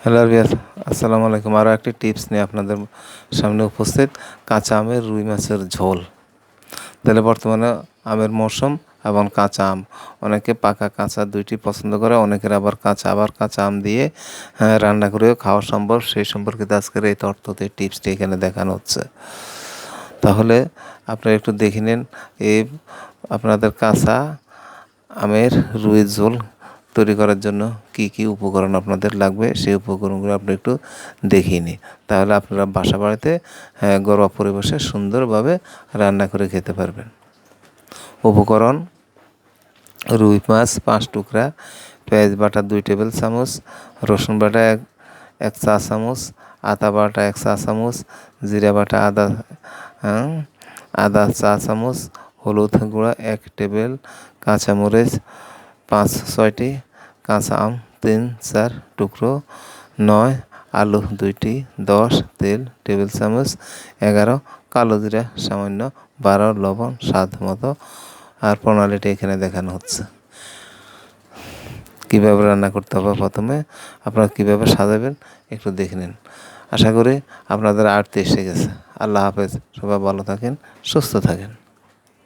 Hello Riaz, আসসালামু আলাইকুম। আরও একটি টিপস নিয়ে আপনাদের সামনে উপস্থিত। কাঁচা আমের রুই মাছের ঝোল। তাহলে বর্তমানে আমের মৌসুম এবং কাঁচা আম, অনেকে পাকা কাঁচা দুইটি পছন্দ করে, অনেকের আবার কাঁচা আম দিয়ে রান্না করেও খাওয়া সম্ভব। সেই সম্পর্কিত আজকের এই তথ্যতে টিপসটি এখানে দেখানো হচ্ছে। তাহলে আপনারা একটু দেখে নিন এই আপনাদের কাঁচা আমের রুইয়ের ঝোল তৈরি করার জন্য কি কি উপকরণ আপনাদের লাগবে, সেই উপকরণগুলো আপনি একটু দেখিয়ে নিন। তাহলে আপনারা বাসা বাড়িতে ঘরোয়া পরিবেশে সুন্দরভাবে রান্না করে খেতে পারবেন। উপকরণ: রুই মাছ 5 টুকরা, পেঁয়াজ বাটা 2 টেবিল চামচ, রসুন বাটা এক চা চামচ, আদা বাটা 1 চা চামচ, জিরা বাটা আদা চা চামচ, হলুদ গুঁড়া 1 টেবিল, কাঁচামরিচ 5-6টি, কাঁচা আম 3-4 টুকরো, 9 আলু 2টি, 10 তেল টেবিল চামচ, 11 কালো জিরা সামান্য, 12 লবণ স্বাদ মতো। আর প্রণালীটা এখানে দেখানো হচ্ছে। কীভাবে রান্না করতে হবে, প্রথমে আপনারা কীভাবে সাজাবেন একটু দেখে নিন। আশা করি আপনাদের আয়ত্তে এসে গেছে। আল্লাহ হাফেজ, সবাই ভালো থাকেন, সুস্থ থাকেন।